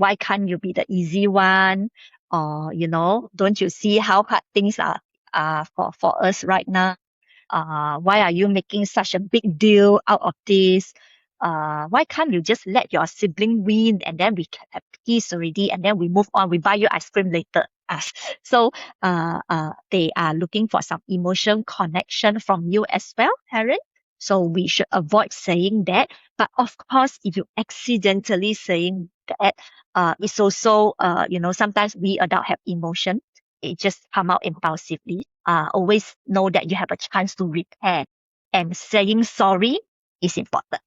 why can't you be the easy one? Or, don't you see how hard things are for us right now? Why are you making such a big deal out of this? Why can't you just let your sibling win and then we can have peace already and then we move on, we buy you ice cream later. So they are looking for some emotion connection from you as well, parent. So we should avoid saying that. But of course, if you accidentally saying that, it's also, sometimes we adults have emotion. It just come out impulsively. Always know that you have a chance to repair. And saying sorry is important.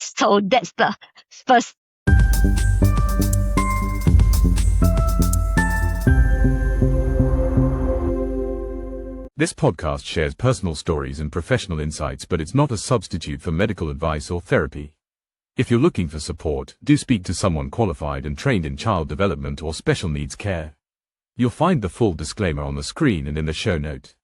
So that's the first. This podcast shares personal stories and professional insights, but it's not a substitute for medical advice or therapy. If you're looking for support, do speak to someone qualified and trained in child development or special needs care. You'll find the full disclaimer on the screen and in the show note.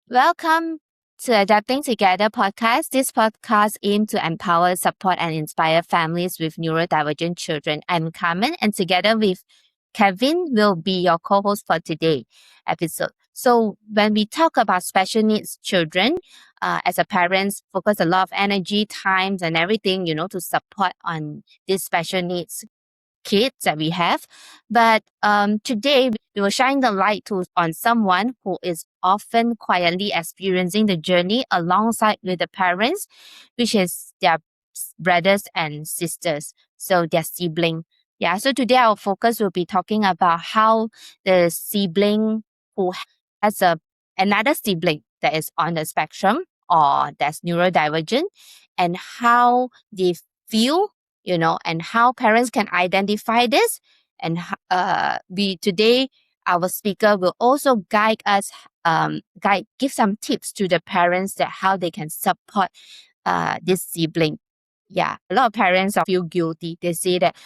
Welcome to Adapting Together podcast. This podcast aims to empower, support, and inspire families with neurodivergent children. I'm Carmen, and together with Kevin will be your co-host for today's episode. So when we talk about special needs children, as a parent, focus a lot of energy, time, and everything, to support on these special needs kids that we have. But today we will shine the light on someone who is often quietly experiencing the journey alongside with the parents, which is their brothers and sisters, so their sibling. Yeah, so today our focus will be talking about how the sibling who has another sibling that is on the spectrum or that's neurodivergent, and how they feel, and how parents can identify this. And today our speaker will also guide us, give some tips to the parents that how they can support this sibling. Yeah, a lot of parents feel guilty. They say that,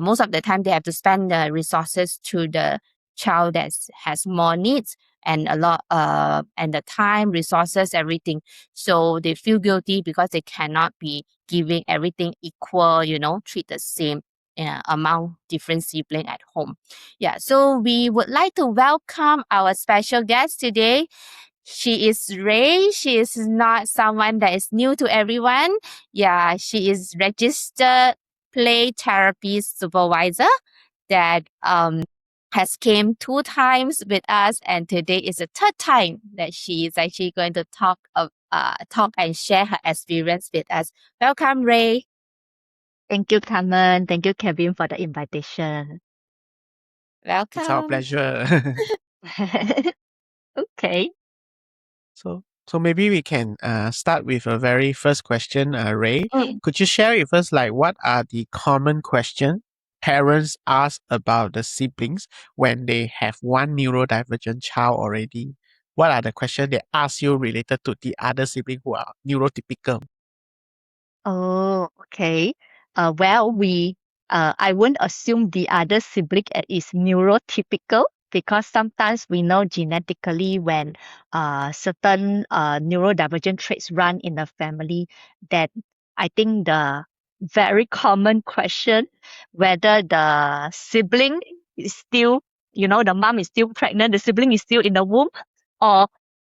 most of the time they have to spend the resources to the child that has more needs and a lot and the time, resources, everything. So they feel guilty because they cannot be giving everything equal, treat the same among different siblings at home. Yeah, so we would like to welcome our special guest today. She is Ray. She is not someone that is new to everyone. Yeah, she is Registered Play Therapist-Supervisor that has came 2 times with us, and today is the 3rd time that she is actually going to talk and share her experience with us. Welcome, Ray. Thank you, Carmen. Thank you, Kevin, for the invitation. Welcome. It's our pleasure. Okay. So maybe we can start with a very first question, Ray. Could you share with us what are the common questions parents ask about the siblings when they have one neurodivergent child already? What are the questions they ask you related to the other sibling who are neurotypical? Oh, okay. Well, I won't assume the other sibling is neurotypical because sometimes we know genetically when certain neurodivergent traits run in the family, that I think the very common question whether the sibling is still, the mom is still pregnant, the sibling is still in the womb, or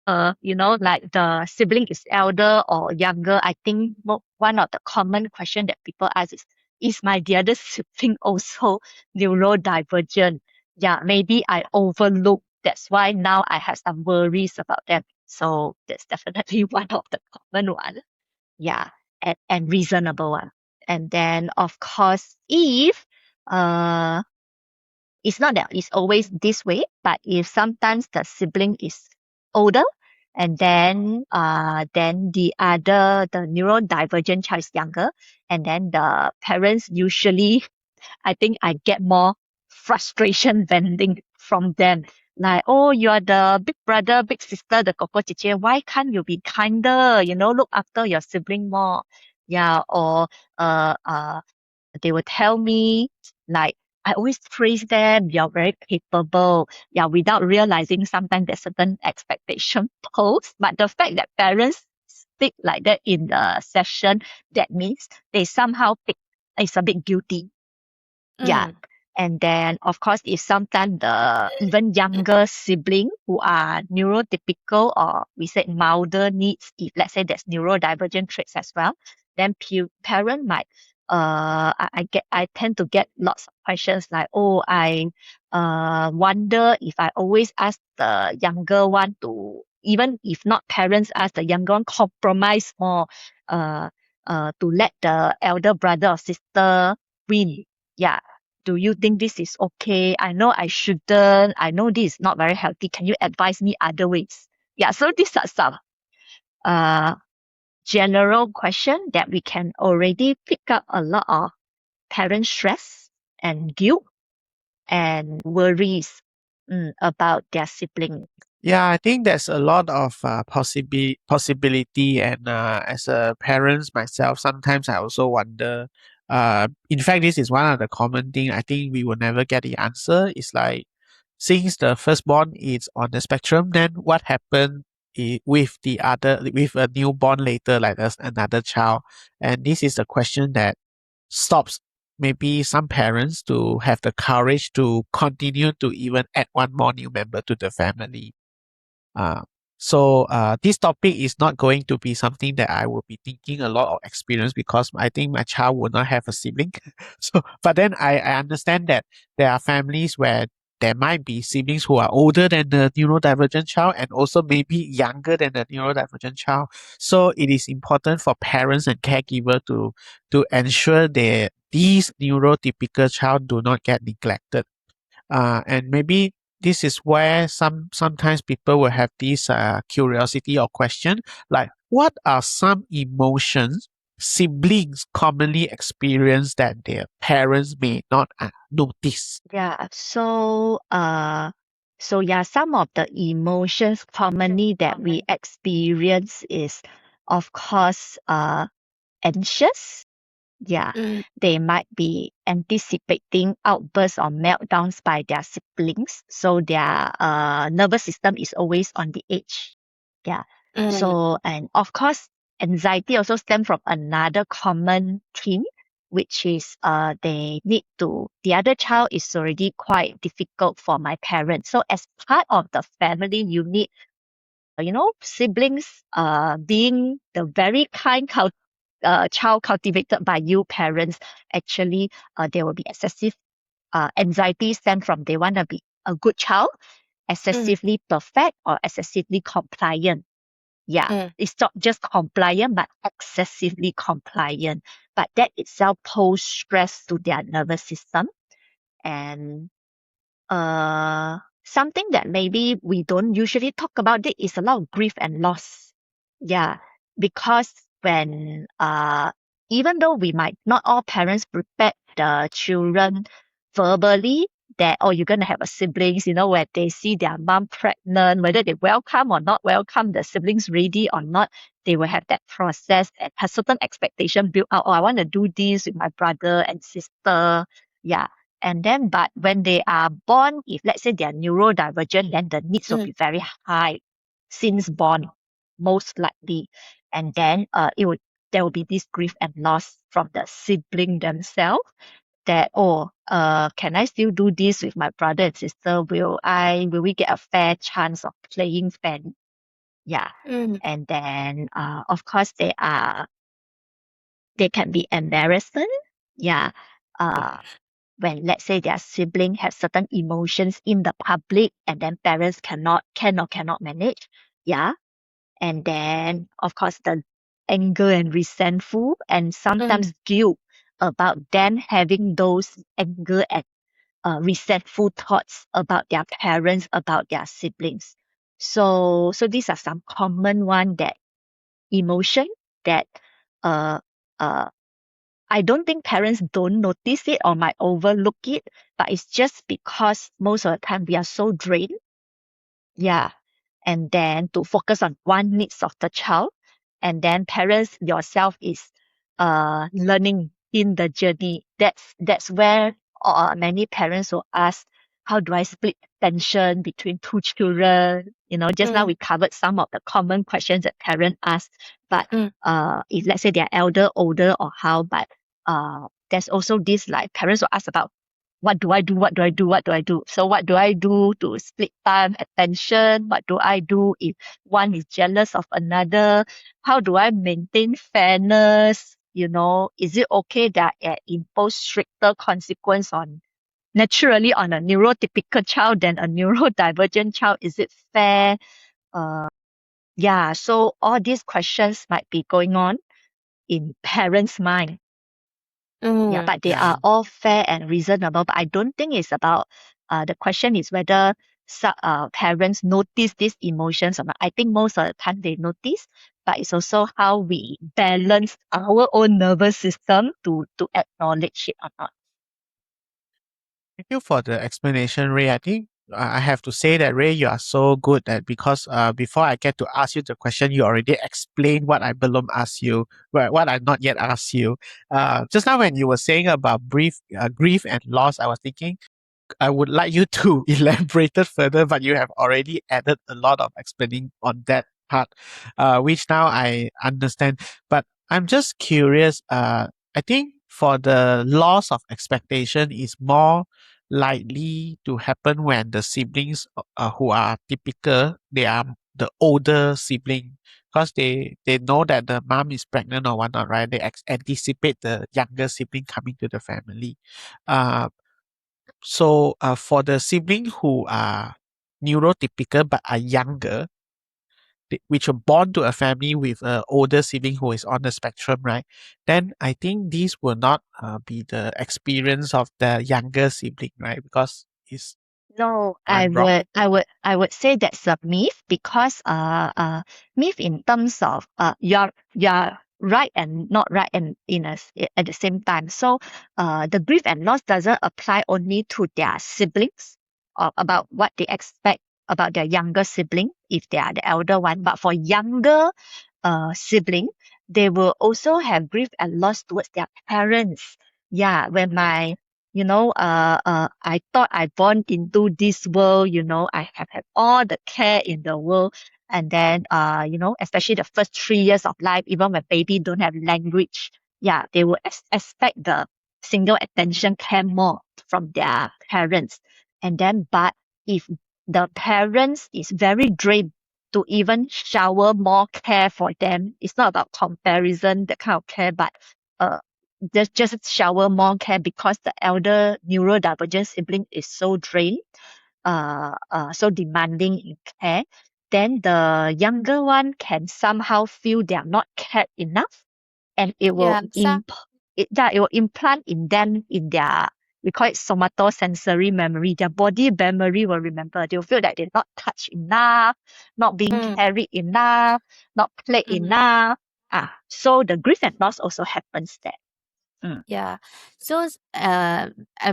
like the sibling is elder or younger. I think one of the common question that people ask is my the other sibling also neurodivergent? Yeah, maybe I overlooked. That's why now I have some worries about them. So that's definitely one of the common one. Yeah, and reasonable one. And then of course, if it's not that it's always this way, but if sometimes the sibling is older and then the neurodivergent child is younger, and then the parents usually, I think I get more frustration venting from them. Like, oh, you are the big brother, big sister, the koko chiche. Why can't you be kinder? Look after your sibling more. Yeah, or they will tell me, like, I always praise them, you're very capable. Yeah, without realizing sometimes there's certain expectation posed. But the fact that parents speak like that in the session, that means they somehow pick is a bit guilty. Yeah. And then, of course, if sometimes the even younger sibling who are neurotypical or we said milder needs, if let's say there's neurodivergent traits as well, then parent might I tend to get lots of questions like, oh, I wonder if I always ask the younger one to, even if not parents ask the younger one, compromise more to let the elder brother or sister win. Yeah. Do you think this is okay? I know I shouldn't. I know this is not very healthy. Can you advise me other ways? Yeah, so these are some uh general question that we can already pick up a lot of parent stress and guilt and worries about their sibling. Yeah, I think there's a lot of possibility, and as a parents myself, sometimes I also wonder. In fact, this is one of the common thing. I think we will never get the answer. It's like, since the firstborn is on the spectrum, then what happened with the other, with a newborn later, like another child? And this is the question that stops maybe some parents to have the courage to continue to even add one more new member to the family. So this topic is not going to be something that I will be thinking a lot of experience, because I think my child will not have a sibling. But then I understand that there are families where there might be siblings who are older than the neurodivergent child and also maybe younger than the neurodivergent child. So it is important for parents and caregiver to ensure that these neurotypical child do not get neglected. And maybe this is where sometimes people will have this curiosity or question, like, what are some emotions siblings commonly experience that their parents may not notice? Yeah, so yeah, some of the emotions commonly that we experience is, of course, anxious. Yeah, they might be anticipating outbursts or meltdowns by their siblings. So their nervous system is always on the edge. Yeah. So, and of course, anxiety also stems from another common theme, which is the other child is already quite difficult for my parents. So as part of the family unit, siblings being the very kind child cultivated by you parents, actually there will be excessive anxiety stem from they want to be a good child, excessively perfect or excessively compliant. Yeah, it's not just compliant but excessively compliant, but that itself pose stress to their nervous system. And something that maybe we don't usually talk about it is a lot of grief and loss. Yeah, because when even though we might not all parents prepare the children verbally that, oh, you're gonna have a siblings, where they see their mom pregnant, whether they welcome or not welcome the siblings ready or not, they will have that process and have certain expectation built out. Oh, I want to do this with my brother and sister. Yeah. And then, but when they are born, if let's say they are neurodivergent, then the needs will be very high since born, most likely. And then there will be this grief and loss from the sibling themselves that, oh, can I still do this with my brother and sister? Will we get a fair chance of playing fair? Yeah. And then of course they can be embarrassment. Yeah. When let's say their sibling has certain emotions in the public and then parents cannot manage. Yeah. And then of course the anger and resentful and sometimes guilt about them having those anger and resentful thoughts about their parents, about their siblings. So these are some common one that emotion that uh uh I don't think parents don't notice it or might overlook it, but it's just because most of the time we are so drained. Yeah. And then to focus on one needs of the child. And then parents yourself is learning in the journey. That's where many parents will ask, how do I split attention between two children? Just now we covered some of the common questions that parents ask. But if let's say they're elder, older, or how, but there's also this like parents will ask about what do I do? What do I do? What do I do? So what do I do to split time, attention? What do I do if one is jealous of another? How do I maintain fairness? Is it okay that I impose stricter consequence naturally on a neurotypical child than a neurodivergent child? Is it fair? Yeah, so all these questions might be going on in parents' mind. Yeah, but they Yeah. are all fair and reasonable. But I don't think it's about the question is whether parents notice these emotions or not. I think most of the time they notice, but it's also how we balance our own nervous system to acknowledge it or not. Thank you for the explanation, Ray. I think I have to say that, Ray, you are so good at before I get to ask you the question, you already explained what I belum ask you, what I not yet asked you. Just now when you were saying about grief and loss, I was thinking I would like you to elaborate it further, but you have already added a lot of explaining on that part, which now I understand. But I'm just curious. I think for the loss of expectation is more likely to happen when the siblings who are typical, they are the older sibling, because they know that the mom is pregnant or whatnot, right? They anticipate the younger sibling coming to the family. Uh, so for the sibling who are neurotypical but are younger, which are born to a family with an older sibling who is on the spectrum, right? Then I think these will not be the experience of the younger sibling, right? Because No, I I'm wrong. would, I would, I would say that's a myth because myth in terms of you're right and not right and at the same time. So the grief and loss doesn't apply only to their siblings or about what they expect about their younger sibling if they are the elder one. But for younger sibling, they will also have grief and loss towards their parents. Yeah, when I thought I born into this world, I have had all the care in the world. And then, especially the first 3 years of life, even when baby don't have language, yeah, they will expect the single attention care more from their parents. And then, but if the parents is very drained to even shower more care for them, it's not about comparison, that kind of care, but uh, just shower more care because the elder neurodivergent sibling is so drained, so demanding in care, then the younger one can somehow feel they are not cared enough, and it will Yeah, so it will implant in them in their, we call it somatosensory memory. Their body memory will remember. They'll feel that they're not touched enough, not being mm, carried enough, not played mm. enough. So the grief and loss also happens there. Mm. Yeah. So,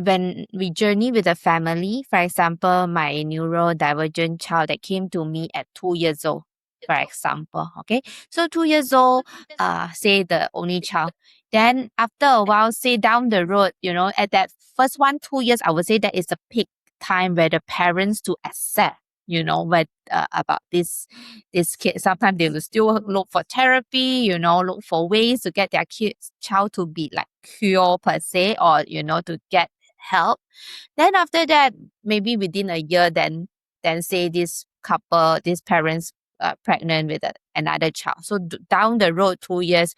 when we journey with a family, for example, my neurodivergent child that came to me at 2 years old, for example, okay. So 2 years old, say the only child. Then after a while, say down the road, at that first 1-2 years, I would say that is a peak time where the parents to accept, what about this kid. Sometimes they will still look for therapy, look for ways to get their child to be like cure per se, or to get help. Then after that, maybe within a year, then say this couple, these parents pregnant with another child. So down the road 2 years,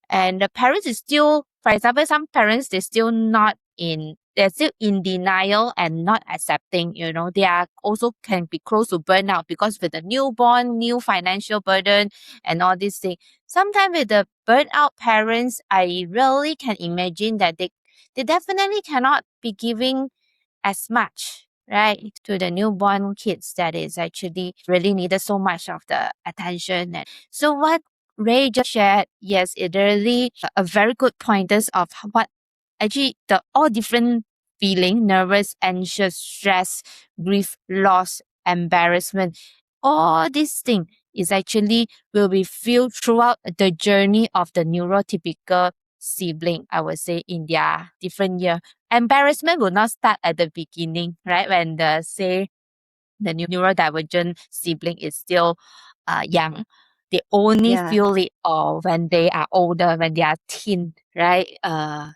and the parents is still, for example, some parents they're still in denial and not accepting. They are also can be close to burnout because with the newborn, new financial burden and all these things. Sometimes with the burnout parents, I really can imagine that they definitely cannot be giving as much, right, to the newborn kids that is actually really needed so much of the attention. And so what Ray just shared, yes, it really a very good pointers of what actually the all different feeling, nervous, anxious, stress, grief, loss, embarrassment, all these things is actually will be felt throughout the journey of the neurotypical sibling, I would say, in their different year. Embarrassment will not start at the beginning, right? When the neurodivergent sibling is still young. they only Yeah. feel it when they are older, when they are teen, right?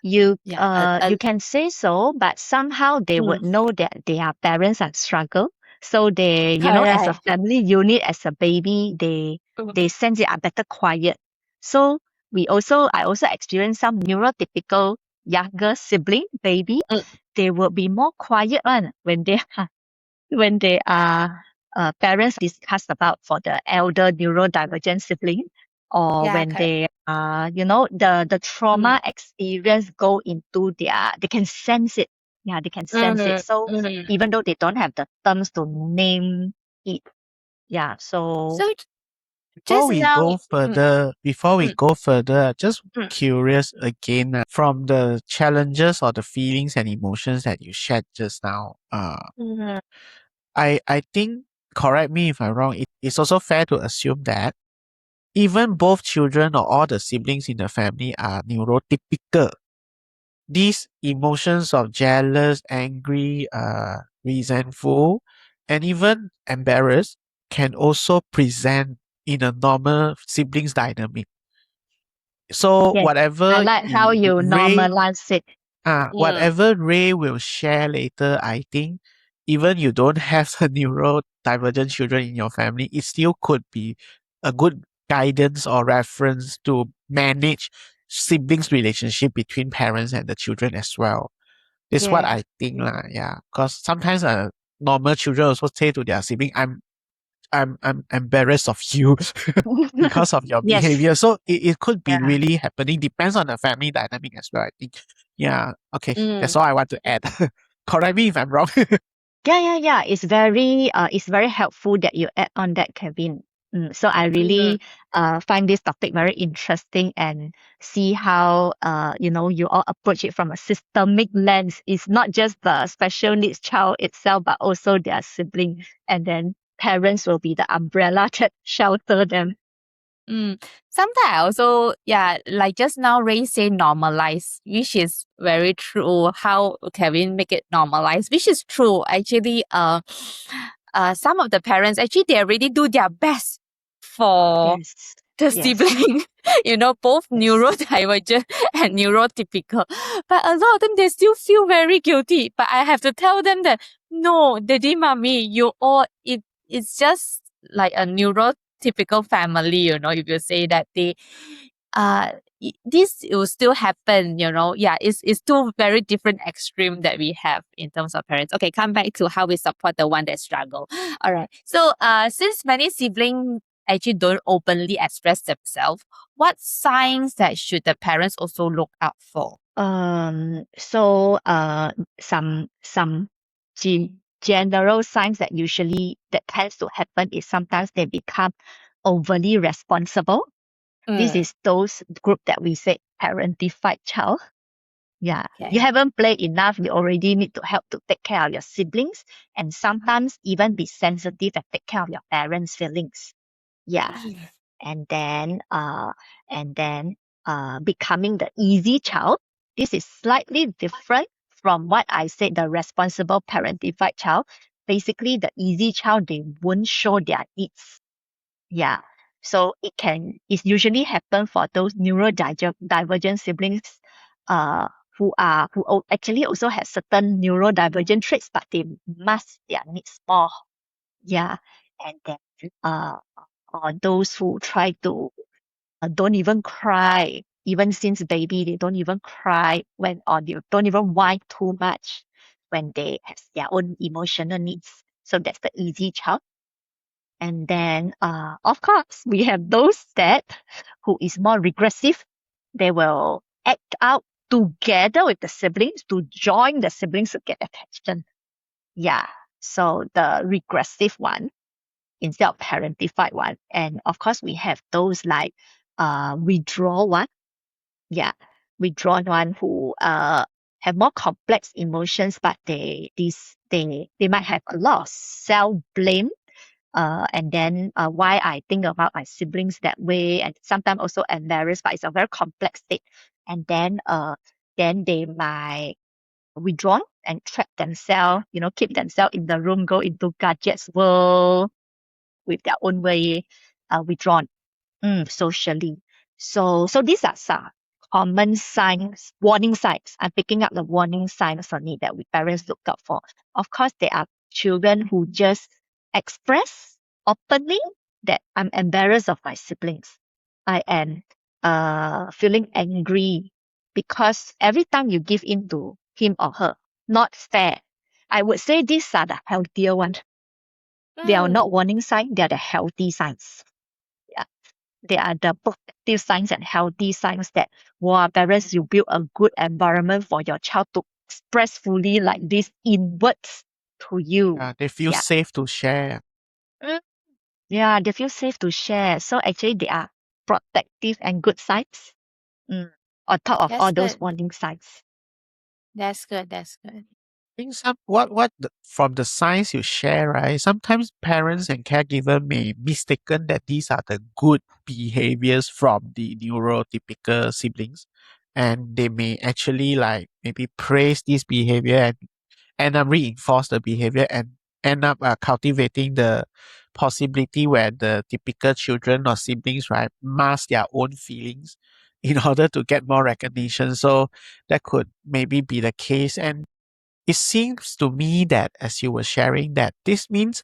You Yeah. you can say so, but somehow they would know that their parents are struggle. So they, as a Correct. family unit, as a baby, they sense they are better quiet. So I also experienced some neurotypical younger sibling baby. Mm. They will be more quiet one when they when they are parents discuss about for the elder neurodivergent sibling, or Yeah, when correct. they the trauma experience go into they can sense it. Yeah, they can sense it. So even though they don't have the terms to name it, yeah. So So Before just we now, go further, just mm, curious again from the challenges or the feelings and emotions that you shared just now. I think, correct me if I'm wrong, it's also fair to assume that even both children or all the siblings in the family are neurotypical. These emotions of jealous, angry, resentful, and even embarrassed can also present in a normal siblings dynamic. So yes, I like how you Ray normalize it. whatever Ray will share later, I think even you don't have the neurodivergent children in your family, it still could be a good guidance or reference to manage siblings relationship between parents and the children as well. This is what Yeah. I think lah, yeah. Because sometimes normal children also say to their sibling, I'm embarrassed of you because of your Yes. behavior. So it could be Yeah. really happening. Depends on the family dynamic as well, I think. Yeah. Okay. That's mm, all I want to add. Correct me if I'm wrong. Yeah. It's very helpful that you add on that, Kevin. So I really find this topic very interesting and see how you all approach it from a systemic lens. It's not just the special needs child itself, but also their sibling, and then parents will be the umbrella that shelter them. Sometimes I also, like just now Ray say normalize, which is very true. How Kevin make it normalize, which is true. Actually, some of the parents actually they already do their best for Yes. the Yes. sibling, both Yes. neurodivergent and neurotypical. But a lot of them, they still feel very guilty. But I have to tell them that, no, daddy, mommy, it's just like a neurotypical family, if you say that uh, this will still happen, it's two very different extreme that we have in terms of parents. Okay, come back to how we support the one that struggle. All right. So, since many siblings actually don't openly express themselves, what signs that should the parents also look out for? So some general signs that that tends to happen is sometimes they become overly responsible. This is those group that we say parentified child. Yeah. You Okay. haven't played enough, you already need to help to take care of your siblings and sometimes even be sensitive and take care of your parents' feelings. Yeah. And then becoming the easy child. This is slightly different from what I said, the responsible parentified child. Basically, the easy child, they won't show their needs. Yeah. So it's usually happen for those neurodivergent siblings who actually also have certain neurodivergent traits, but they mask their needs more. Yeah. And then uh or those who try to don't even cry. Even since baby, they don't even cry or they don't even whine too much when they have their own emotional needs. So that's the easy child. And then, of course, we have those that who is more regressive. They will act out together with the siblings to join the siblings to get attention. Yeah. So the regressive one instead of parentified one. And of course, we have those like withdraw one. Yeah, withdrawn one who have more complex emotions, but they might have a lot of self blame. And then why I think about my siblings that way, and sometimes also embarrassed, but it's a very complex state. And then they might withdrawn and trap themselves, keep themselves in the room, go into gadgets world with their own way, withdrawn. socially. So these are some common signs, warning signs. I'm picking up the warning signs on it that we parents look out for. Of course, there are children who just express openly that I'm embarrassed of my siblings. I am feeling angry because every time you give in to him or her, not fair. I would say these are the healthier ones. They are not warning signs, they are the healthy signs. Yeah. They are the protective signs and healthy signs that, wow, parents, you build a good environment for your child to express fully like this in words to you. They feel Yeah. safe to share. Mm. Yeah, they feel safe to share. So actually, they are protective and good signs on top of That's all those good. warning signs. That's good. That's good. I think from the signs you share, right? Sometimes parents and caregiver may mistaken that these are the good behaviors from the neurotypical siblings, and they may actually like maybe praise this behavior and end up reinforce the behavior and end up cultivating the possibility where the typical children or siblings, right, mask their own feelings in order to get more recognition. So that could maybe be the case. And it seems to me that as you were sharing that this means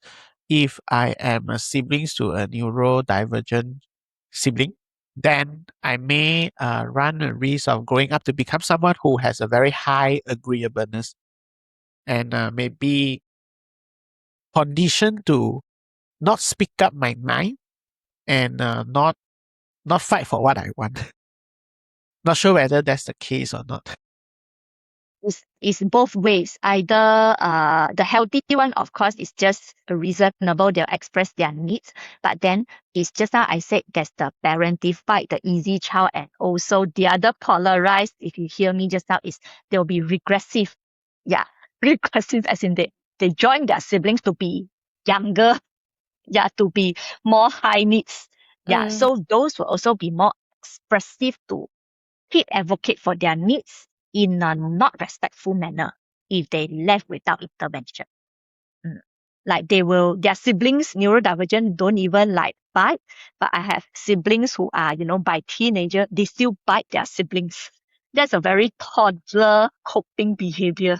if I am a siblings to a neurodivergent sibling, then I may run a risk of growing up to become someone who has a very high agreeableness and maybe conditioned to not speak up my mind and not fight for what I want. Not sure whether that's the case or not. Is both ways. Either the healthy one, of course, is just reasonable. They'll express their needs. But then it's just how I said, there's the parentified, the easy child, and also the other polarized, if you hear me just now, is they'll be regressive. Yeah, regressive as in they join their siblings to be younger, yeah, to be more high needs. Yeah, so those will also be more expressive to keep advocate for their needs in a not respectful manner if they left without intervention. Like their siblings, neurodivergent, don't even like bite, but I have siblings who are, by teenager, they still bite their siblings. That's a very toddler coping behavior.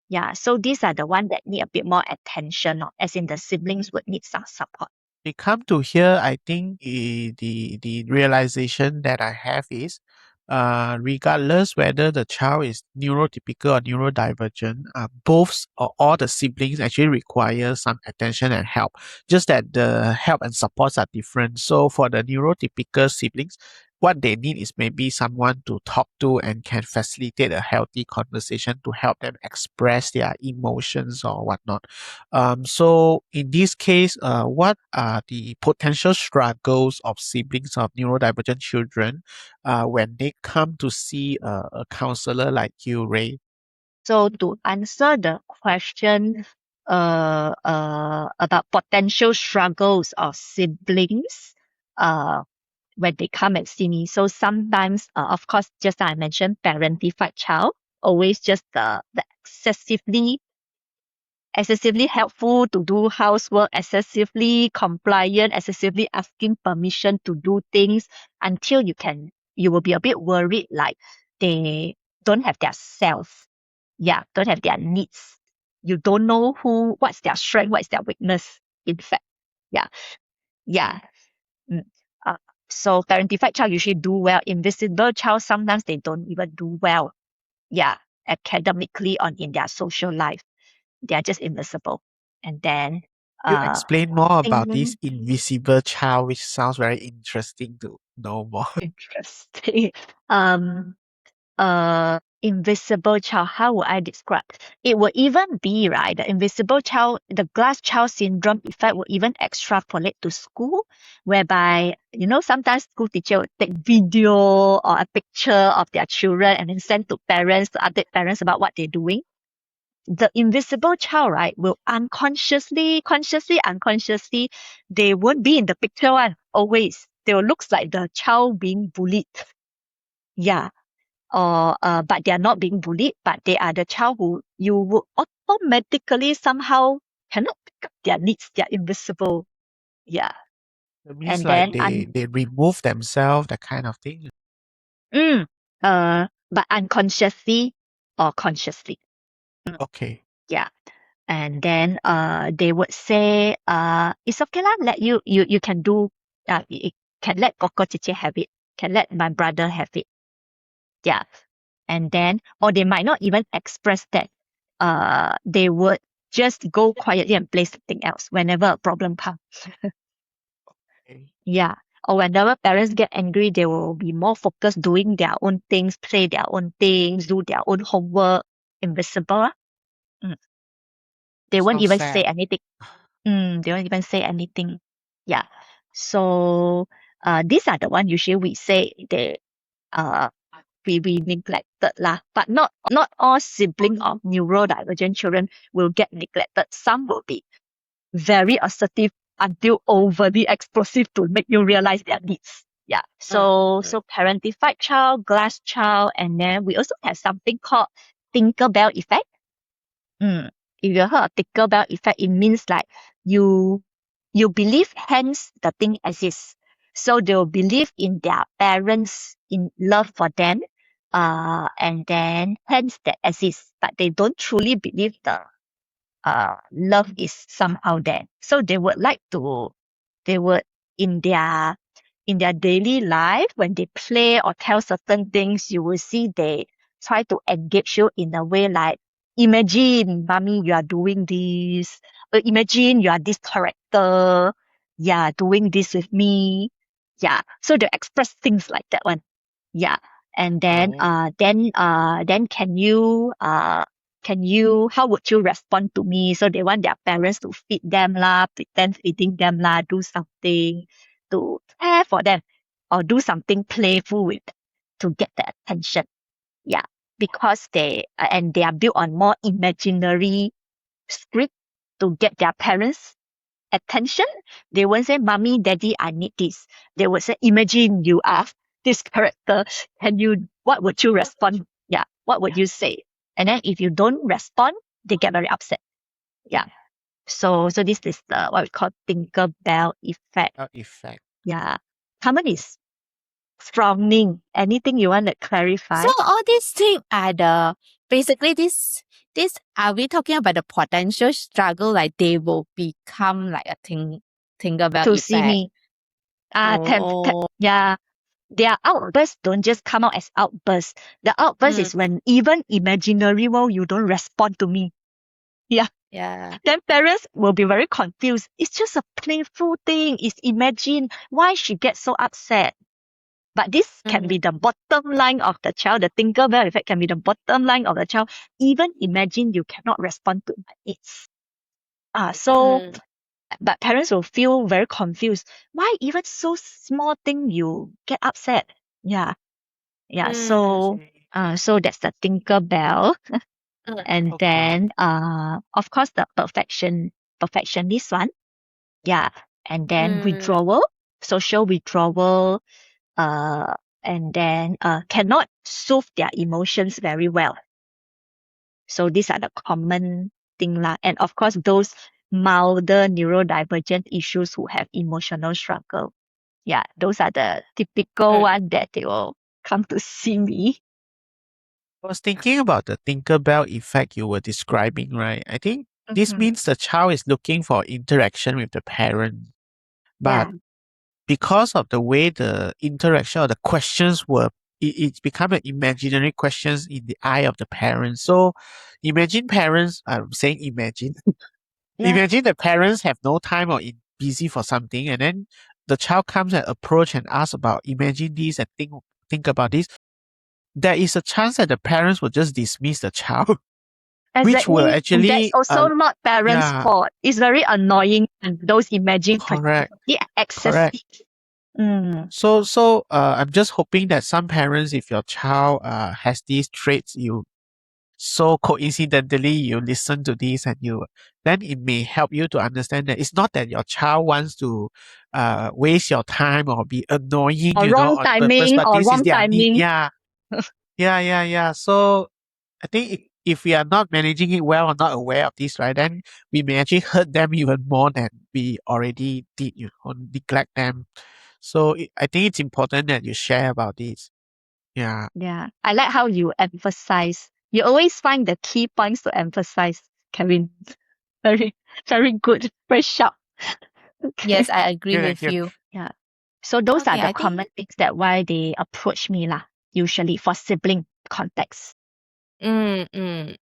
Yeah, so these are the ones that need a bit more attention, as in the siblings would need some support. We come to here, I think the realization that I have is, regardless whether the child is neurotypical or neurodivergent, both or all the siblings actually require some attention and help. Just that the help and supports are different. So for the neurotypical siblings, what they need is maybe someone to talk to and can facilitate a healthy conversation to help them express their emotions or whatnot. So in this case, what are the potential struggles of siblings of neurodivergent children when they come to see a counselor like you, Ray? So to answer the question about potential struggles of siblings when they come and see me. So sometimes, of course, just like I mentioned, parentified child, always just the excessively helpful to do housework, excessively compliant, excessively asking permission to do things until you will be a bit worried like they don't have their self. Yeah, don't have their needs. You don't know what's their strength, what's their weakness, in fact. Yeah. Yeah. Mm. Uh, so parentified child usually do well. Invisible child, sometimes they don't even do well. Yeah. Academically or in their social life. They are just invisible. And then You explain more about thing this invisible child, which sounds very interesting to know more. interesting. Invisible child, how would I describe? It will even be, right, the invisible child, the glass child syndrome effect will even extrapolate to school, whereby, sometimes school teacher will take video or a picture of their children and then send to parents to update parents about what they're doing. The invisible child, right, will unconsciously, they won't be in the picture one, always. They will look like the child being bullied. Yeah, or but they are not being bullied, but they are the child who you will automatically somehow cannot pick up their needs. They are invisible. Yeah. It means And like then they remove themselves, that kind of thing. mm, but unconsciously or consciously. Okay. Yeah. And then they would say it's okay lah, let you can do can let Coco Chichi have it, can let my brother have it. Yeah. And then or they might not even express that. They would just go quietly and play something else whenever a problem comes. Okay. Yeah. Or whenever parents get angry, they will be more focused doing their own things, play their own things, do their own homework, invisible. Mm. They won't So even say sad. anything. They won't even say anything. Yeah. So these are the one usually we say they uh we neglected lah. But not all siblings of neurodivergent children will get neglected. Some will be very assertive until overly explosive to make you realize their needs. Yeah. So parentified child, glass child, and then we also have something called Tinkerbell effect. If you heard of Tinkerbell effect, it means like you believe hence the thing exists. So they'll believe in their parents in love for them, and then hence that exists. But they don't truly believe the love is somehow there. So they would in their daily life, when they play or tell certain things, you will see they try to engage you in a way like, imagine, mommy, you are doing this. Or imagine you are this character. Yeah, doing this with me. Yeah. So they express things like that one. Yeah. And then Oh. then can you how would you respond to me? So they want their parents to feed them lah, pretend feeding them lah, do something to care for them or do something playful with them to get their attention. Yeah. Because they are built on more imaginary script to get their parents attention. They won't say, mommy, daddy, I need this. They would say, imagine you are this character. What would you respond? Yeah. What would you say? And then if you don't respond, they get very upset. Yeah. So this is the what we call Tinkerbell effect. Effect. Yeah. Carmen is frowning. Anything you want to clarify? So all these things are basically this are we talking about the potential struggle, like they will become like a Tinkerbell To effect? see me. Yeah. Their outbursts don't just come out as outbursts. The outburst is when even imaginary world you don't respond to me. Yeah. Yeah. Then parents will be very confused. It's just a playful thing. It's imagine why she gets so upset. But this can be the bottom line of the child. The Tinkerbell effect can be the bottom line of the child. Even imagine you cannot respond to my needs. But parents will feel very confused. Why even so small thing you get upset? Yeah. Yeah. So that's the Tinkerbell. And then of course the perfectionist one. Yeah. And then withdrawal, social withdrawal, and then cannot soothe their emotions very well. So these are the common thing lah. And of course those milder neurodivergent issues who have emotional struggle. Yeah, those are the typical one that they will come to see me. I was thinking about the Tinkerbell effect you were describing, right? I think this means the child is looking for interaction with the parent. But because of the way the interaction or the questions were, it's become an imaginary questions in the eye of the parents. So imagine parents, I'm saying imagine. Imagine the parents have no time or busy for something, and then the child comes and approach and ask about imagine this and think about this. There is a chance that the parents will just dismiss the child. Exactly. Which will actually that's also not parents' fault. It's very annoying and those imagine correct. excessive. So I'm just hoping that some parents, if your child has these traits, you so coincidentally you listen to this and then it may help you to understand that it's not that your child wants to waste your time or be annoying, or wrong timing, but or this wrong is their need. timing. Yeah. So I think if we are not managing it well or not aware of this, right, then we may actually hurt them even more than we already did, or neglect them. So I think it's important that you share about this. Yeah. Yeah. I like how you emphasize. You always find the key points to emphasize, Kevin. Very, very good. Very sharp. Okay. Yes, I agree Yeah, with thank you. you. Yeah. So those are Okay, the I common think. things that why they approach me lah, usually for sibling context. Mm.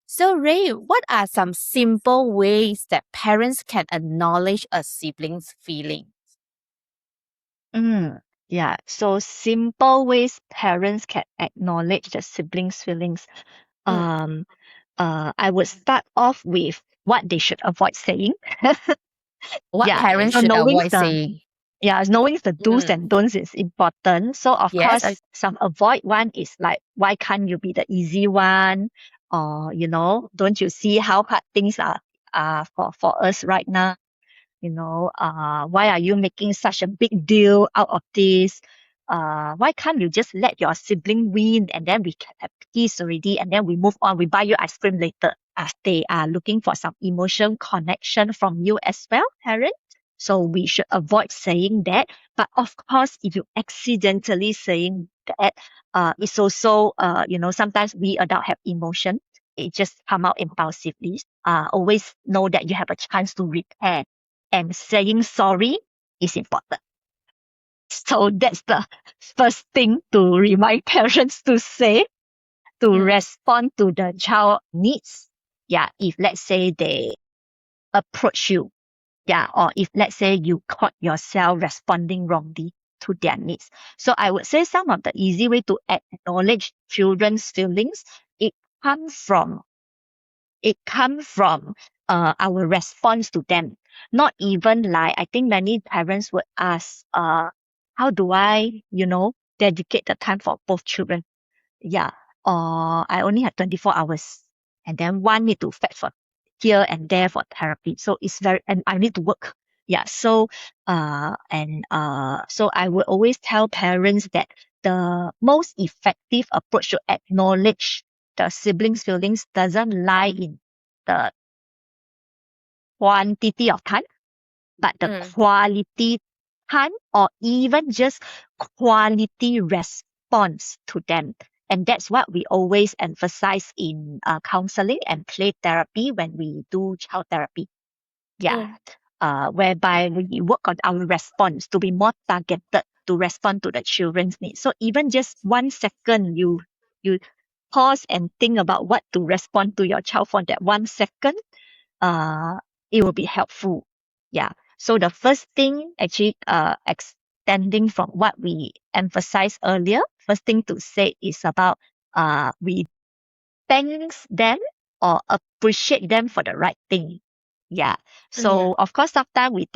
So, Ray, what are some simple ways that parents can acknowledge a sibling's feeling? Yeah. So simple ways parents can acknowledge the siblings' feelings. Mm. I would start off with what they should avoid saying. What Yeah. parents So should avoid saying? knowing the do's Mm. and don'ts is important. So of Yes. course, some avoid one is like, why can't you be the easy one? Or, don't you see how hard things are for us right now? Why are you making such a big deal out of this? Why can't you just let your sibling win and then we can have peace already and then we move on, we buy you ice cream later, as they are looking for some emotion connection from you as well, parent. So we should avoid saying that. But of course, if you accidentally saying that, it's also, sometimes we adult have emotion. It just come out impulsively. Always know that you have a chance to repair, and saying sorry is important. So that's the first thing to remind parents to say, to respond to the child needs. Yeah, if let's say they approach you, yeah, or if let's say you caught yourself responding wrongly to their needs. So I would say some of the easy way to acknowledge children's feelings, it comes from our response to them. Not even like, I think many parents would ask, how do I, dedicate the time for both children? Yeah. Or I only have 24 hours. And then one need to fetch for here and there for therapy. So it's and I need to work. Yeah. So, so I would always tell parents that the most effective approach to acknowledge the siblings' feelings doesn't lie in the quantity of time, but the quality time, or even just quality response to them. And that's what we always emphasize in counseling and play therapy when we do child therapy. Yeah. Whereby we work on our response to be more targeted to respond to the children's needs. So even just 1 second, you pause and think about what to respond to your child for that 1 second, it will be helpful. Yeah. So the first thing, actually, extending from what we emphasized earlier, first thing to say is about we thanks them or appreciate them for the right thing. Yeah. So of course, sometimes we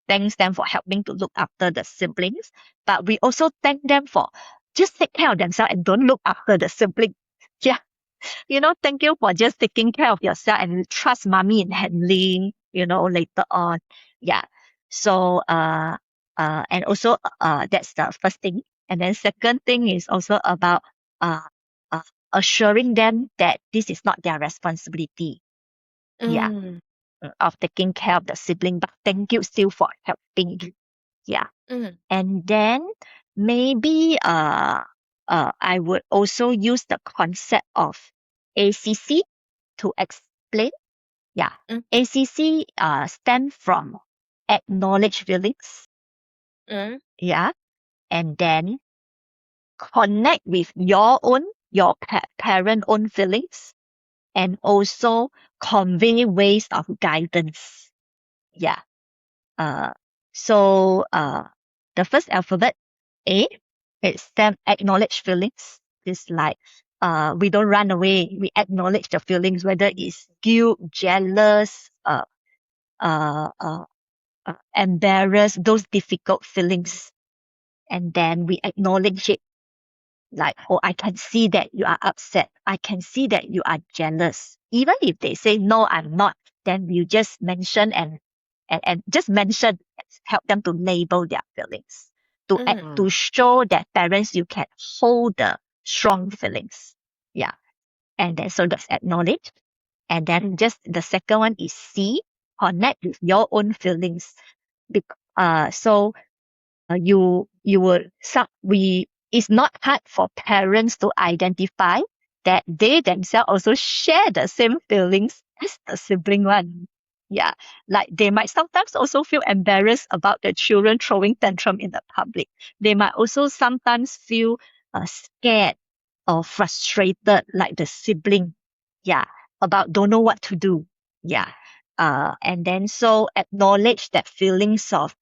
thanks them for helping to look after the siblings, but we also thank them for just take care of themselves and don't look after the sibling. Yeah. Thank you for just taking care of yourself and trust mommy in handling, later on. Yeah. So, and also, that's the first thing. And then second thing is also about, uh, uh, assuring them that this is not their responsibility. Yeah. Of taking care of the sibling, but thank you still for helping. Yeah. And then maybe I would also use the concept of ACC to explain. Yeah. ACC stand from acknowledge feelings. Yeah. And then connect with your parent own feelings, and also convey ways of guidance. Yeah. Uh, so the first alphabet, A, it's them acknowledge feelings. It's like we don't run away. We acknowledge the feelings, whether it's guilt, jealous, uh, uh, embarrassed, those difficult feelings. And then we acknowledge it, like, oh, I can see that you are upset. I can see that you are jealous. Even if they say, no, I'm not, then you just mention and just mention, help them to label their feelings, to show that parents, you can hold the strong feelings. Yeah. And then so that's acknowledge. And then just the second one is C, connect with your own feelings. So you will it's not hard for parents to identify that they themselves also share the same feelings as the sibling one. Yeah, like they might sometimes also feel embarrassed about the children throwing tantrum in the public. They might also sometimes feel scared or frustrated, like the sibling. Yeah, about don't know what to do. Yeah, and then so acknowledge that feelings of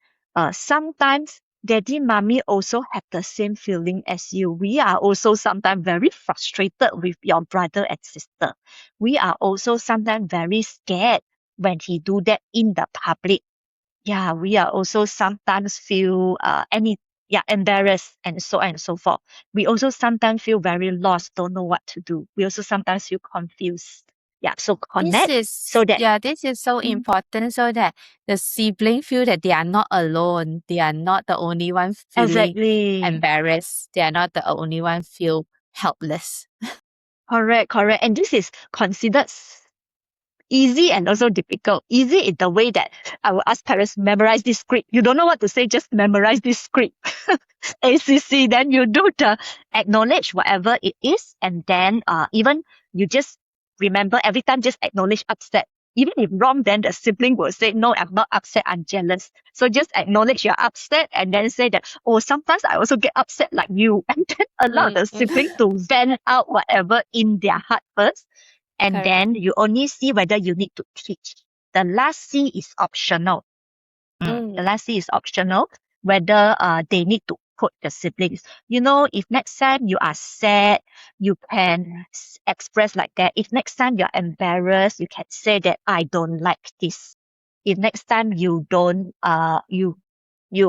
sometimes daddy, mommy also have the same feeling as you. We are also sometimes very frustrated with your brother and sister. We are also sometimes very scared when he do that in the public. Yeah, we are also sometimes feel embarrassed and so on and so forth. We also sometimes feel very lost, don't know what to do. We also sometimes feel confused. Yeah, so connect so that This is so important so that the sibling feel that they are not alone. They are not the only one feeling exactly. embarrassed. They are not the only one feel helpless. Correct. And this is considered easy and also difficult. Easy in the way that I will ask parents memorize this script. You don't know what to say, just memorize this script. ACC, then you do the acknowledge whatever it is, and then even you just remember every time just acknowledge upset. Even if wrong, then the sibling will say, no, I'm not upset, I'm jealous. So just acknowledge you're upset and then say that, oh, sometimes I also get upset like you. And then allow the sibling to vent out whatever in their heart first. And Correct. then you only see whether you need to teach. The last C is optional. The last C is optional, whether they need to coach the siblings. You know, if next time you are sad, you can express like that. If next time you're embarrassed, you can say that I don't like this. If next time you don't you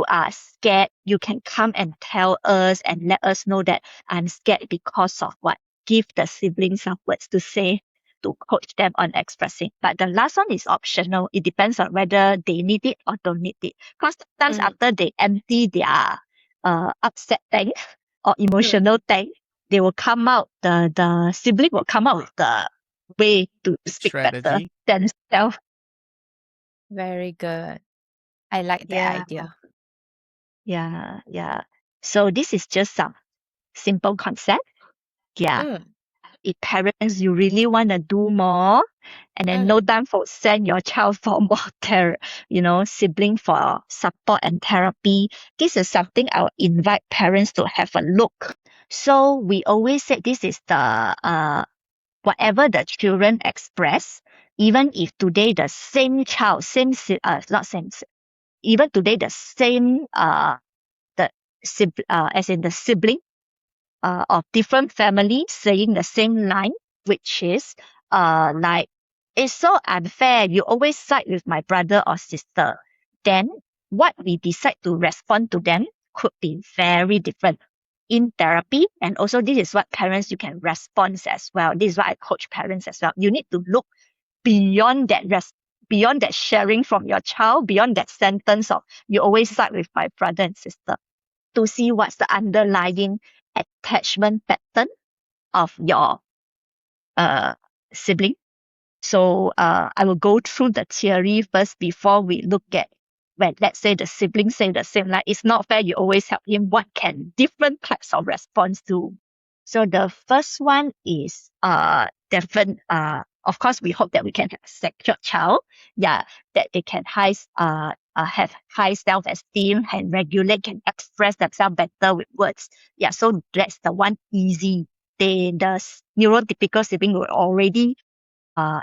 are scared, you can come and tell us and let us know that I'm scared because of what. Give the siblings some words to say to coach them on expressing. But the last one is optional. It depends on whether they need it or don't need it. Because sometimes after they empty their upset tank or emotional tank, they will come out, the sibling will come out with the way to speak better Strategy. themselves. Very good. I like that Yeah. idea. Yeah. So this is just some simple concept. Yeah. If parents you really want to do more and then no time for send your child for more sibling for support and therapy, this is something I'll invite parents to have a look. So we always say this is the whatever the children express, even if today the same child not same even today the same the as in the sibling of different families saying the same line, which is like, it's so unfair. You always side with my brother or sister. Then what we decide to respond to them could be very different in therapy. And also this is what parents you can respond as well. This is what I coach parents as well. You need to look beyond that beyond that sharing from your child, beyond that sentence of you always side with my brother and sister, to see what's the underlying attachment pattern of your sibling. So I will go through the theory first before we look at when let's say the siblings say the same, like it's not fair, you always help him. What can different types of response do? So the first one is different of course we hope that we can have a secure child. Yeah, that they can have high self-esteem, can regulate, can express themselves better with words. Yeah, so that's the one easy. The neurotypical sibling will already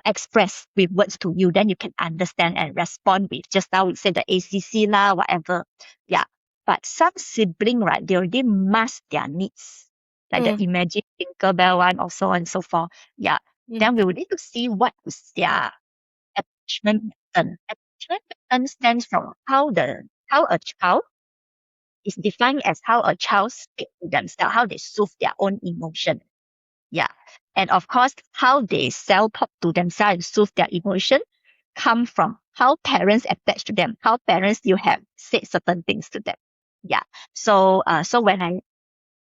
express with words to you, then you can understand and respond with just now we said the ACC lah, whatever. Yeah. But some sibling, right, they already mask their needs. Like the imagine Tinkerbell one or so on and so forth. Yeah. Then we will need to see what is their attachment pattern. Attachment pattern stands from how a child is defined as how a child speaks to themselves, how they soothe their own emotion. Yeah. And of course, how they self-talk to themselves and soothe their emotion come from how parents attach to them, how parents you have said certain things to them. Yeah. So when I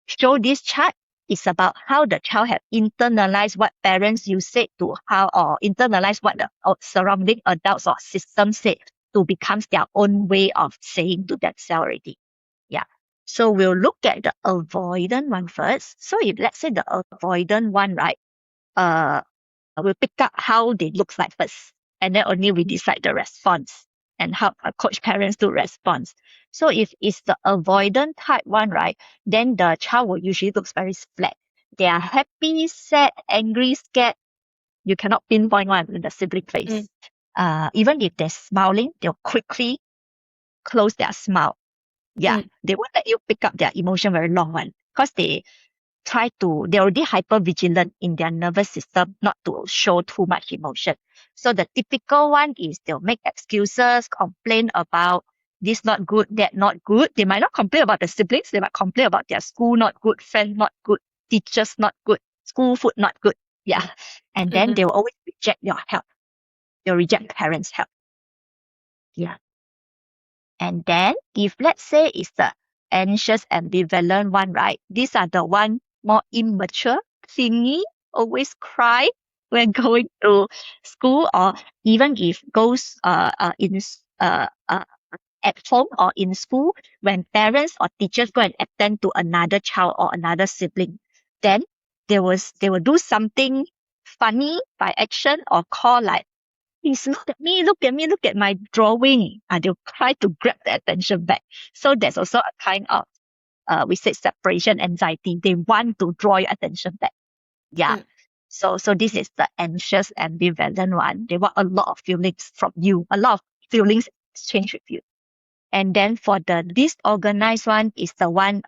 show this chart, It's about how the child have internalized what parents you said to how, or internalized what the surrounding adults or system said to becomes their own way of saying to themselves already. Yeah. So we'll look at the avoidant one first. So if let's say the avoidant one, right, we'll pick up how they look like first, and then only we decide the response and how coach parents to respond. So if it's the avoidant type one, right, then the child will usually looks very flat. They are happy, sad, angry, scared. You cannot pinpoint one in the sibling face. Even if they're smiling, they'll quickly close their smile. Yeah, they won't let you pick up their emotion very long one because they're already hyper vigilant in their nervous system not to show too much emotion. So the typical one is they'll make excuses, complain about this not good, that not good. They might not complain about the siblings, they might complain about their school not good, friends not good, teachers not good, school food not good. Yeah. And then they will always reject your help. They'll reject parents' help. Yeah. And then if let's say it's the anxious ambivalent one, right? These are the one more immature, clingy, always cry when going to school, or even if goes at home or in school, when parents or teachers go and attend to another child or another sibling, then they will do something funny by action or call like, please look at me, look at my drawing. They'll try to grab the attention back. So there's also a kind of, we say separation anxiety. They want to draw your attention back. Yeah. So this is the anxious ambivalent one. They want a lot of feelings from you, a lot of feelings exchange with you. And then for the disorganized one is the one,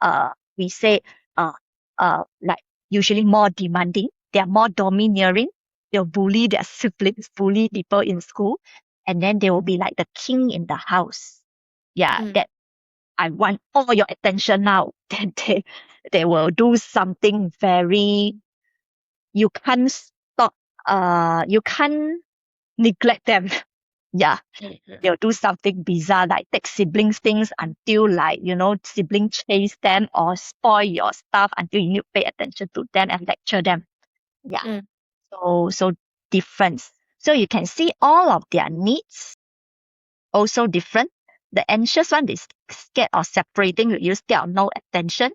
we say, like usually more demanding. They are more domineering. They'll bully their siblings, bully people in school. And then they will be like the king in the house. Yeah, that I want all your attention now. Then they will do something very, you can't stop, you can't neglect them. Yeah. They'll do something bizarre like take siblings things until like, sibling chase them or spoil your stuff until you need to pay attention to them and lecture them. Yeah. So difference. So you can see all of their needs also different. The anxious one, they scared of separating with you, scared of no attention.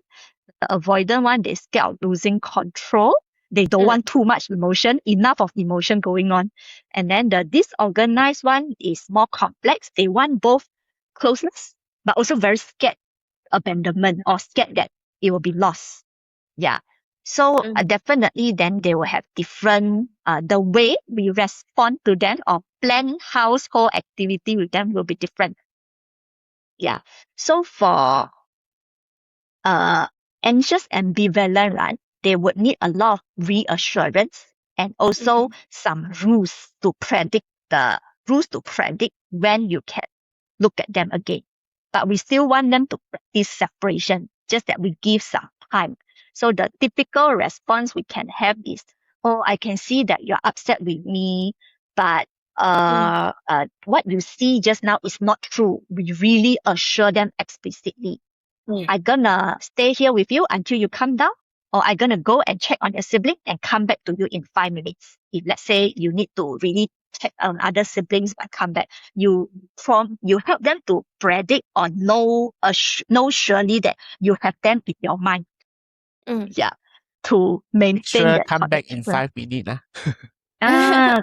The avoidant one, they scared of losing control. They don't want too much emotion, enough of emotion going on. And then the disorganized one is more complex. They want both closeness, but also very scared abandonment or scared that it will be lost. Yeah. So definitely then they will have different, the way we respond to them or plan household activity with them will be different. Yeah. So for anxious ambivalent, right, they would need a lot of reassurance and also some rules to predict when you can look at them again. But we still want them to practice separation, just that we give some time. So the typical response we can have is, oh, I can see that you're upset with me, but what you see just now is not true. We really assure them explicitly. I'm gonna stay here with you until you come down, or I'm gonna go and check on your sibling and come back to you in 5 minutes. If let's say you need to really check on other siblings but come back, you help them to predict or know surely that you have them in your mind. Yeah. To maintain Sure, that come back in connection. 5 minutes.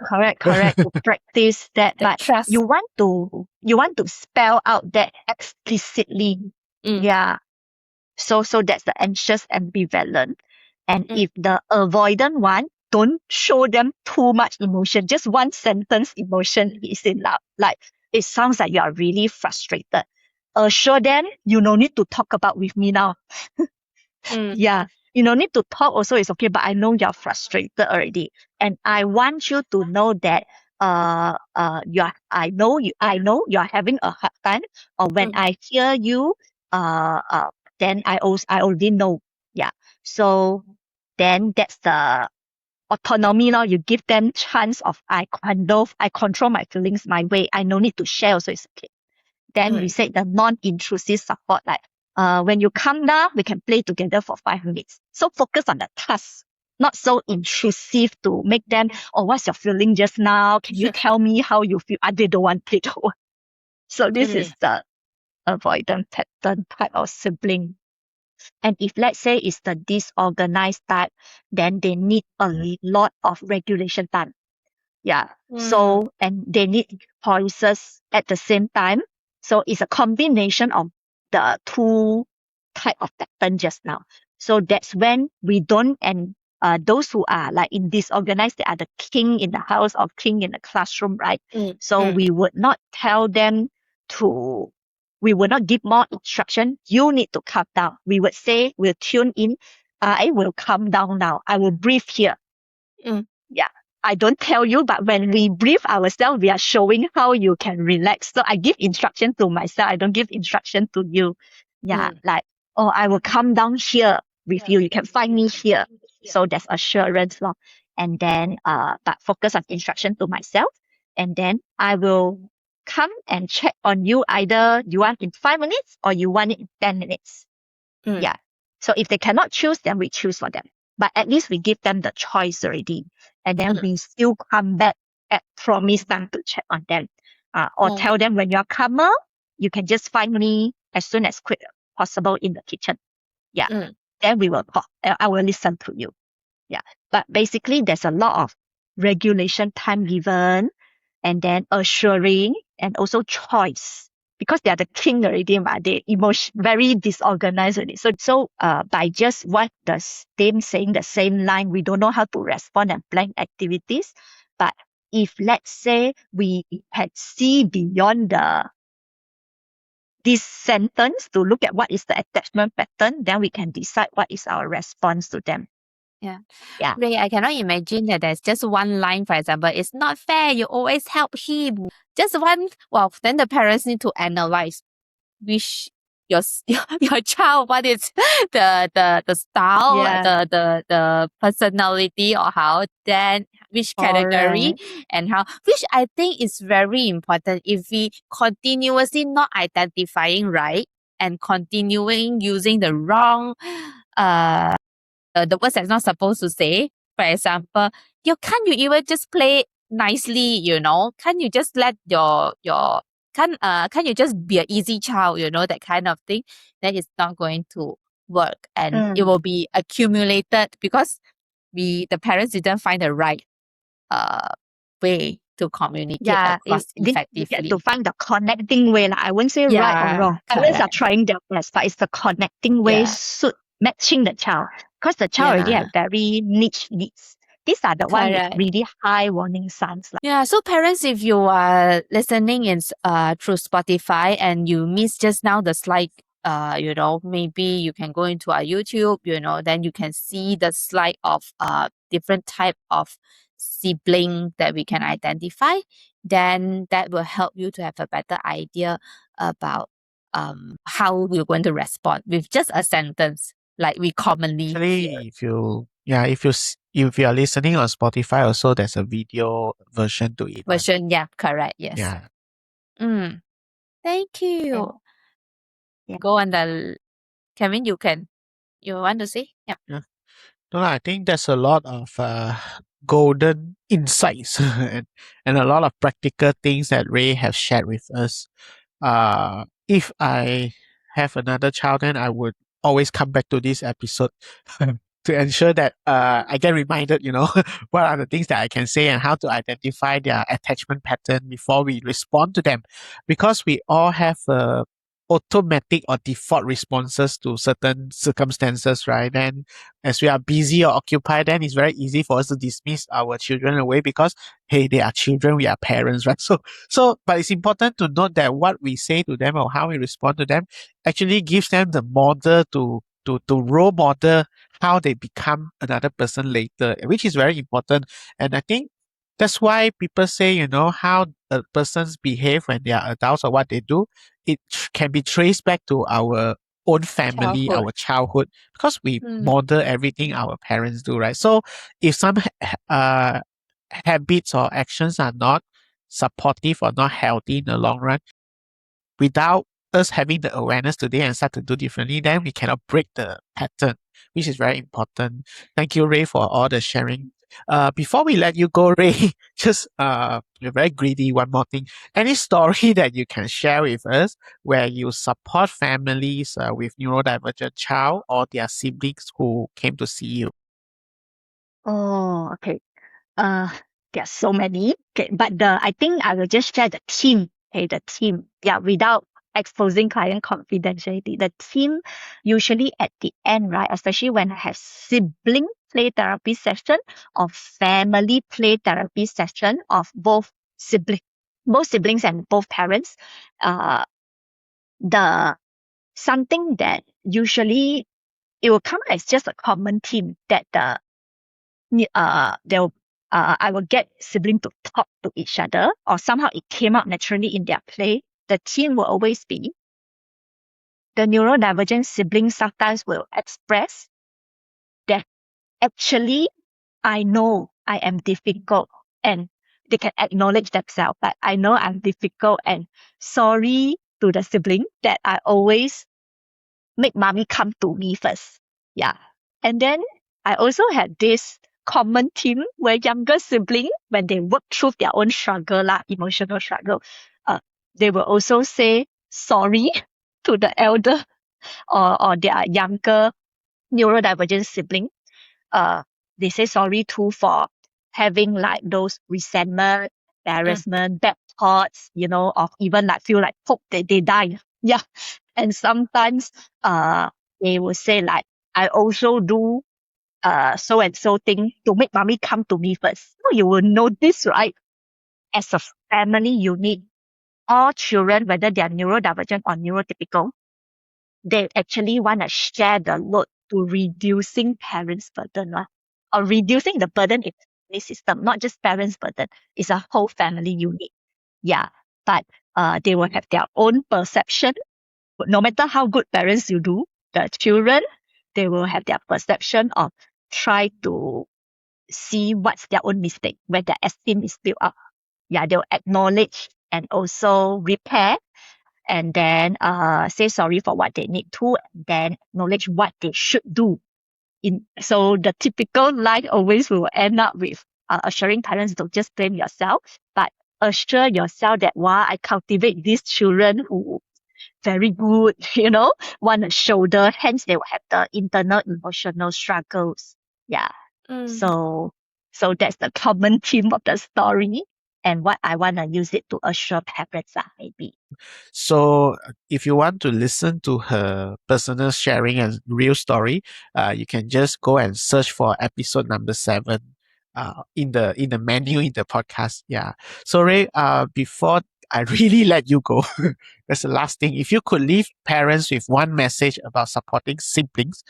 Correct. To practice that. The But trust. you want to spell out that explicitly. Yeah. So that's the anxious ambivalent. And if the avoidant one, don't show them too much emotion. Just one sentence emotion is enough. Like it sounds like you are really frustrated. Assure them you no need to talk about with me now. Yeah. You no need to talk also is okay, but I know you're frustrated already. And I want you to know that I know you're having a hard time, or when I hear you then I already know. Yeah. So then that's the autonomy now. You give them chance of I control my feelings my way. I no need to share also is okay. Then we say the non-intrusive support, like when you come down, we can play together for 5 minutes. So focus on the task, not so intrusive to make them, oh, what's your feeling just now? Can you tell me how you feel? They don't want it. So this is the avoidant pattern type of sibling. And if let's say it's the disorganized type, then they need a lot of regulation time. Yeah. So, and they need choices at the same time. So it's a combination of the two type of pattern just now. So that's when we don't, and those who are like in disorganized, they are the king in the house or king in the classroom, right? So we would not tell them we will not give more instruction. You need to calm down. We would say, we'll tune in. I will calm down now. I will breathe here. Yeah. I don't tell you, but when we brief ourselves, we are showing how you can relax. So I give instruction to myself. I don't give instruction to you. Yeah. Like, oh, I will come down here with you. You can find me here. So there's assurance. And then, but focus on instruction to myself. And then I will come and check on you. Either you want in 5 minutes or you want it in 10 minutes. Yeah. So if they cannot choose, then we choose for them. But at least we give them the choice already. And then we still come back at promised time to check on them. Or tell them when you're calmer, you can just find me as soon as quick possible in the kitchen. Yeah. Then we will talk. I will listen to you. Yeah. But basically, there's a lot of regulation time given, and then assuring, and also choice. Because they are the king already, but they very disorganized already. So by just what the them saying the same line, we don't know how to respond and plan activities. But if let's say we had see beyond this sentence to look at what is the attachment pattern, then we can decide what is our response to them. Yeah. Yeah. Ray, I cannot imagine that there's just one line, for example, it's not fair, you always help him. Just one, well, then the parents need to analyze which your child, what is the style, Yeah. the personality, or how, then which category, and how, which I think is very important. If we continuously not identifying right and continuing using the wrong the words that's not supposed to say. For example, can't you even just play nicely, Can't you just let can't you just be an easy child, that kind of thing? Then it's not going to work, and it will be accumulated because the parents didn't find the right way to communicate across effectively. You get to find the connecting way. I wouldn't say right or wrong. Parents are trying their best, but it's the connecting way matching the child. Because the child already have very niche needs. These are the ones with really high warning signs. Yeah, so parents, if you are listening in through Spotify and you missed just now the slide, maybe you can go into our YouTube, then you can see the slide of different type of sibling that we can identify. Then that will help you to have a better idea about how we're going to respond with just a sentence like we commonly Actually, if you are listening on Spotify, also there's a video version to it. Version, yeah, correct, yes. Yeah. Thank you. Go on Kevin, you want to say? Yeah. No, I think there's a lot of golden insights and a lot of practical things that Ray has shared with us. If I have another child, then I would always come back to this episode to ensure that I get reminded, what are the things that I can say and how to identify their attachment pattern before we respond to them. Because we all have automatic or default responses to certain circumstances, right? And as we are busy or occupied, then it's very easy for us to dismiss our children away because, hey, they are children, we are parents, right? So, but it's important to note that what we say to them or how we respond to them actually gives them the model to role model how they become another person later, which is very important. And I think that's why people say, how a person's behave when they are adults or what they do, it can be traced back to our own family, our childhood, because we model everything our parents do, right? So if some habits or actions are not supportive or not healthy in the long run, without us having the awareness today and start to do differently, then we cannot break the pattern, which is very important. Thank you, Ray, for all the sharing. Before we let you go, Ray, just you're very greedy. One more thing. Any story that you can share with us where you support families with neurodivergent child or their siblings who came to see you? Oh, okay. There are so many. Okay, but I think I will just share the team. Okay, the team. Yeah, without exposing client confidentiality. The team usually at the end, right? Especially when I have sibling play therapy session or family play therapy session of both siblings and both parents. Uh, the something that usually it will come as just a common theme that they'll I will get sibling to talk to each other, or somehow it came out naturally in their play. The theme will always be the neurodivergent siblings sometimes will express that actually I know I am difficult, and they can acknowledge themselves, but I know I'm difficult and sorry to the sibling that I always make mommy come to me first. Yeah. And then I also had this common theme where younger sibling, when they work through their own struggle, emotional struggle, uh, they will also say sorry to the elder or their younger neurodivergent sibling. Uh, they say sorry too for having like those resentment, embarrassment, bad thoughts, or even like feel like hope that they die. Yeah. And sometimes they will say like, I also do so and so thing to make mommy come to me first. So you will notice, right? As a family unit, all children, whether they are neurodivergent or neurotypical, they actually want to share the load to reducing parents' burden, or reducing the burden in the family system, not just parents' burden. It's a whole family unit. Yeah. But they will have their own perception. No matter how good parents you do, the children, they will have their perception of try to see what's their own mistake when their esteem is built up. Yeah, they'll acknowledge and also repair, and then say sorry for what they need to, and then acknowledge what they should do. So the typical line always will end up with assuring parents, don't just blame yourself, but assure yourself that while I cultivate these children who very good, want a shoulder, hence they will have the internal emotional struggles. Yeah. So that's the common theme of the story and what I want to use it to assure parents, maybe. So if you want to listen to her personal sharing and real story, you can just go and search for episode number 7 in the menu in the podcast. Yeah. So Ray, before I really let you go, that's the last thing. If you could leave parents with one message about supporting siblings,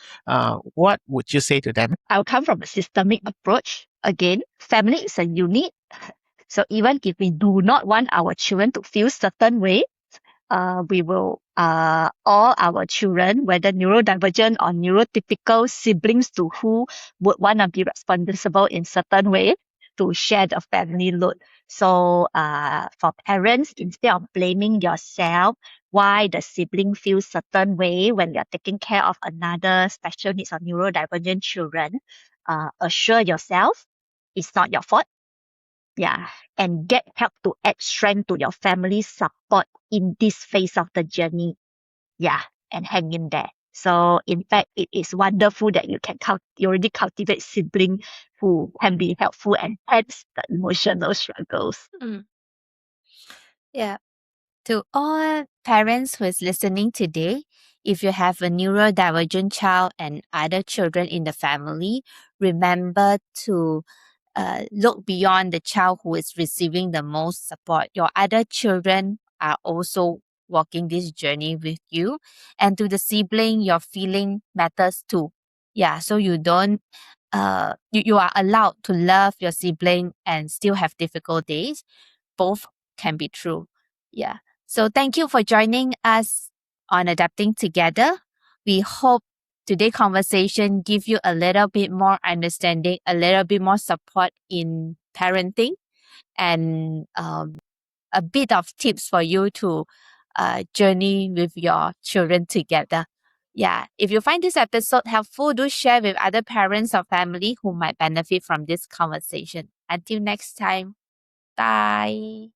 what would you say to them? I'll come from a systemic approach. Again, family is a unit. So even if we do not want our children to feel certain way, we will all our children, whether neurodivergent or neurotypical siblings to who would want to be responsible in certain way to share the family load. So for parents, instead of blaming yourself why the sibling feels certain way when you're taking care of another special needs or neurodivergent children, assure yourself it's not your fault. Yeah, and get help to add strength to your family support in this phase of the journey. Yeah, and hang in there. So in fact, it is wonderful that you already cultivate sibling who can be helpful and hence the emotional struggles. Yeah. To all parents who is listening today, if you have a neurodivergent child and other children in the family, remember to look beyond the child who is receiving the most support. Your other children are also walking this journey with you. And to the sibling, your feeling matters too. Yeah, so you don't you are allowed to love your sibling and still have difficult days. Both can be true. Yeah. So thank you for joining us on Adapting Together. We hope today's conversation give you a little bit more understanding, a little bit more support in parenting, and a bit of tips for you to journey with your children together. Yeah, if you find this episode helpful, do share with other parents or family who might benefit from this conversation. Until next time, bye.